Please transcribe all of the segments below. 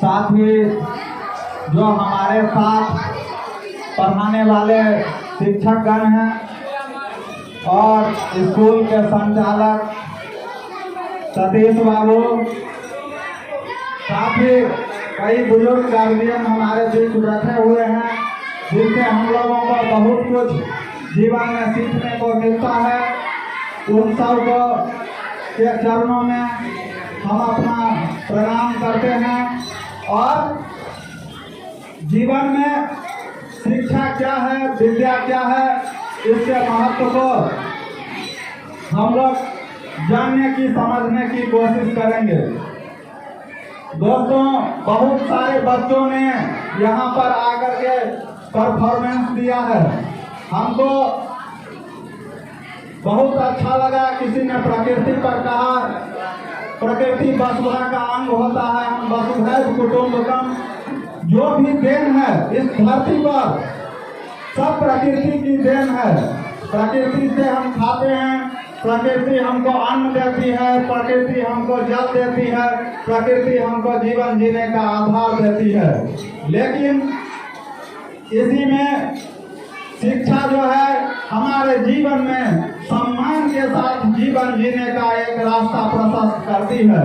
साथ ही जो हमारे साथ पढ़ाने वाले शिक्षकगण हैं और स्कूल के संचालक सतीश बाबू, साथ ही कई बुजुर्ग गार्जियन हमारे बीच बैठे हुए हैं, जिनसे हम लोगों को बहुत कुछ जीवन में सीखने को मिलता है। उन सब को के चरणों में हम अपना प्रणाम करते हैं। और जीवन में शिक्षा क्या है, विद्या क्या है, इसके महत्व को हम लोग जानने की, समझने की कोशिश करेंगे। दोस्तों, बहुत सारे बच्चों ने यहाँ पर आकर के परफॉर्मेंस दिया है। हमको बहुत अच्छा लगा। किसी ने प्रकृति पर कहा, प्रकृति वसुधा का अंग होता है, हम वसुधैव कुटुंबकम। जो भी देन है इस धरती पर, सब प्रकृति की देन है। प्रकृति से हम खाते हैं, प्रकृति हमको अन्न देती है, प्रकृति हमको जल देती है, प्रकृति हमको जीवन जीने का आधार देती है। लेकिन इसी में शिक्षा जो है हमारे जीवन में सम्मान के साथ जीवन जीने का एक रास्ता प्रशस्त करती है।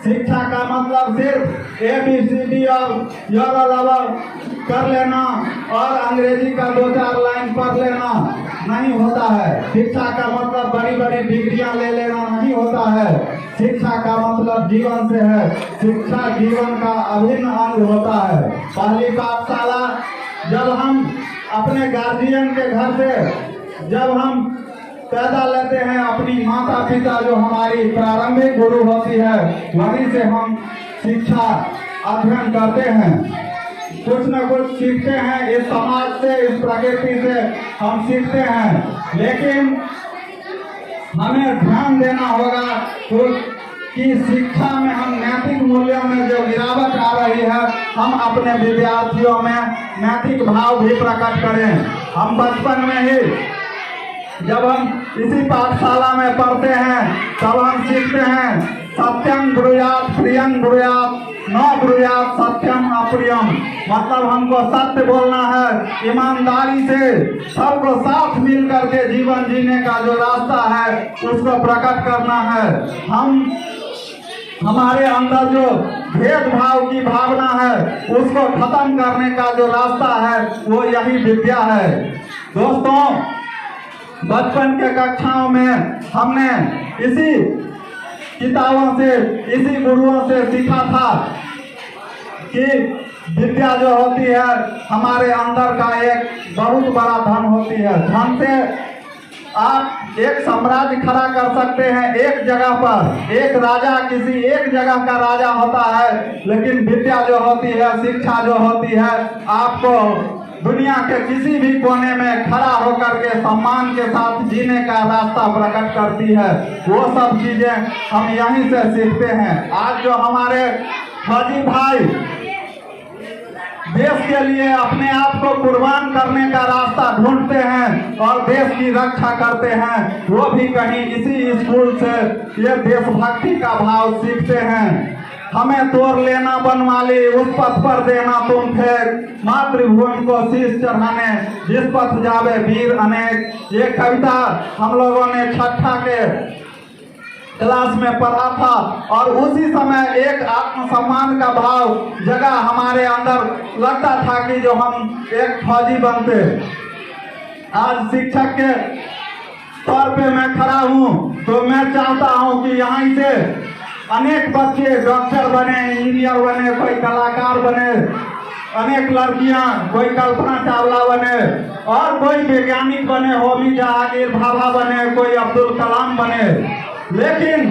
शिक्षा का मतलब सिर्फ ABCD और योर लवर कर लेना और अंग्रेजी का 2-4 लाइन पढ़ लेना नहीं होता है। शिक्षा का मतलब बड़ी बड़ी डिग्रियां ले लेना नहीं होता है। शिक्षा का मतलब जीवन से है। शिक्षा जीवन का अभिन्न अंग होता है। पहली पाठशाला जब हम अपने गार्जियन के घर से जब हम पैदा लेते हैं, अपनी माता पिता जो हमारी प्रारंभिक गुरु होती है, वहीं से हम शिक्षा अध्ययन करते हैं। कुछ न कुछ सीखते हैं, इस समाज से, इस प्रकृति से हम सीखते हैं। लेकिन हमें ध्यान देना होगा कि शिक्षा में हम नैतिक मूल्यों में जो गिरावट आ रही है, हम अपने विद्यार्थियों में नैतिक भाव भी प्रकट करें। हम बचपन में ही जब हम इसी पाठशाला में पढ़ते हैं, तब हम सीखते हैं सत्यम ब्रूयात प्रियम ब्रूयात न ब्रूयात सत्यम अप्रियम। मतलब हमको सत्य बोलना है, ईमानदारी से सबको साथ मिल करके जीवन जीने का जो रास्ता है उसको प्रकट करना है। हमारे अंदर जो भेदभाव की भावना है उसको खत्म करने का जो रास्ता है वो यही विद्या है। दोस्तों, बचपन के कक्षाओं में हमने इसी किताबों से, इसी गुरुओं से सीखा था कि विद्या जो होती है हमारे अंदर का एक बहुत बड़ा धन होती है। धन से आप एक साम्राज्य खड़ा कर सकते हैं एक जगह पर। एक राजा किसी एक जगह का राजा होता है, लेकिन विद्या जो होती है, शिक्षा जो होती है, आपको दुनिया के किसी भी कोने में खड़ा होकर के सम्मान के साथ जीने का रास्ता प्रकट करती है। वो सब चीजें हम यहीं से सीखते हैं। आज जो हमारे फौजी भाई देश के लिए अपने आप को कुर्बान करने का रास्ता ढूंढते हैं और देश की रक्षा करते हैं, वो भी कहीं इसी स्कूल से ये देशभक्ति का भाव सीखते हैं। हमें तोड़ लेना बनवाली, उस पथ पर देना तुम फेंक, मातृभूमि को शीश चढ़ाने जिस पथ जावे वीर अनेक। ये कविता हम लोगों ने छठा के क्लास में पढ़ा था और उसी समय एक आत्मसम्मान का भाव जगह हमारे अंदर लगता था कि जो हम एक फौजी बनते। आज शिक्षक के तौर पे मैं खड़ा हूँ तो मैं चाहता हूँ कि यहाँ से अनेक बच्चे डॉक्टर बने, इंजीनियर बने, कोई कलाकार बने, अनेक लड़कियां, कोई कल्पना चावला बने और कोई वैज्ञानिक बने, होमी जहांगीर भाभा बने, कोई अब्दुल कलाम बने। लेकिन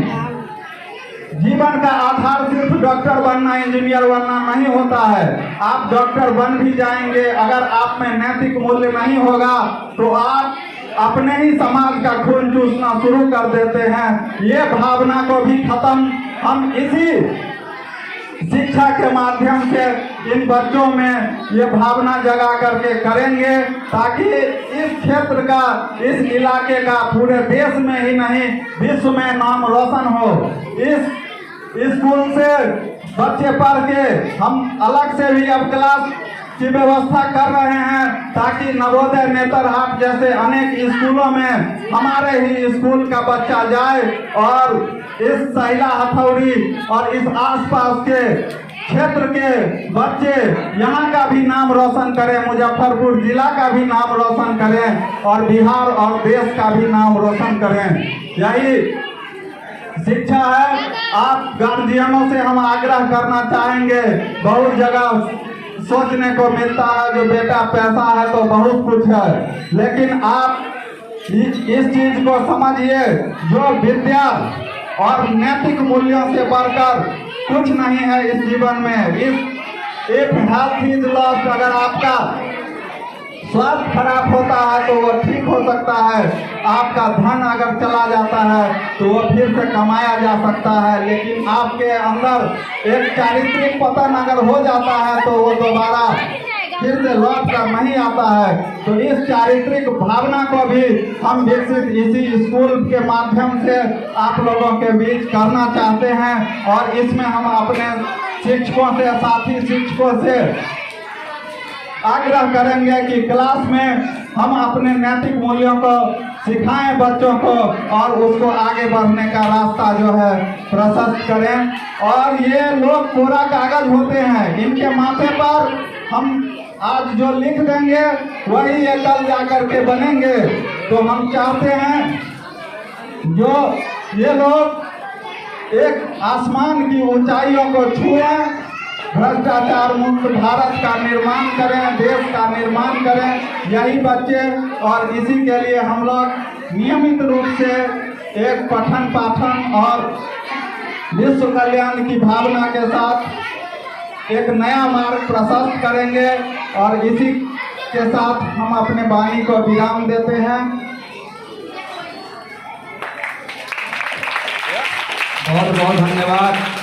जीवन का आधार सिर्फ डॉक्टर बनना, इंजीनियर बनना नहीं होता है। आप डॉक्टर बन भी जाएंगे, अगर आप में नैतिक मूल्य नहीं होगा तो आप अपने ही समाज का खून चूसना शुरू कर देते हैं। ये भावना को भी खत्म हम इसी शिक्षा के माध्यम से इन बच्चों में ये भावना जगा करके करेंगे, ताकि इस क्षेत्र का, इस इलाके का पूरे देश में ही नहीं विश्व में नाम रोशन हो। इस स्कूल से बच्चे पढ़ के हम अलग से भी अब क्लास की व्यवस्था कर रहे हैं, ताकि नवोदय नेतरहाट जैसे अनेक स्कूलों में हमारे ही स्कूल का बच्चा जाए और इस सहिला हथौड़ी और इस आसपास के क्षेत्र के बच्चे यहाँ का भी नाम रोशन करें, मुजफ्फरपुर जिला का भी नाम रोशन करें और बिहार और देश का भी नाम रोशन करें। यही शिक्षा है। आप गार्जियनों से हम आग्रह करना चाहेंगे, बहुत जगह सोचने को मिलता है जो बेटा पैसा है तो बहुत कुछ है, लेकिन आप इस चीज को समझिए, जो विद्या और नैतिक मूल्यों से बढ़कर कुछ नहीं है इस जीवन में। इस एक हेल्थ इज लॉस्ट, अगर आपका स्वास्थ्य खराब होता है तो वो ठीक हो सकता है, आपका धन अगर चला जाता है तो वो फिर से कमाया जा सकता है, लेकिन आपके अंदर एक चारित्रिक पतन अगर हो जाता है तो वो दोबारा फिर से लौट कर नहीं आता है। तो इस चारित्रिक भावना को भी हम विकसित इसी स्कूल के माध्यम से आप लोगों के बीच करना चाहते हैं, और इसमें हम अपने शिक्षकों से, साथी शिक्षकों से आग्रह करेंगे कि क्लास में हम अपने नैतिक मूल्यों को सिखाएं बच्चों को और उसको आगे बढ़ने का रास्ता जो है प्रशस्त करें। और ये लोग कोरा कागज होते हैं, इनके माथे पर हम आज जो लिख देंगे वही ये कल जाकर के बनेंगे। तो हम चाहते हैं जो ये लोग एक आसमान की ऊंचाइयों को छुएं, भ्रष्टाचार मुक्त भारत का निर्माण करें, देश का निर्माण करें, यही बच्चे। और इसी के लिए हम लोग नियमित रूप से एक पठन पाठन और विश्व कल्याण की भावना के साथ एक नया मार्ग प्रशस्त करेंगे। और इसी के साथ हम अपने वाणी को विराम देते हैं। बहुत बहुत धन्यवाद।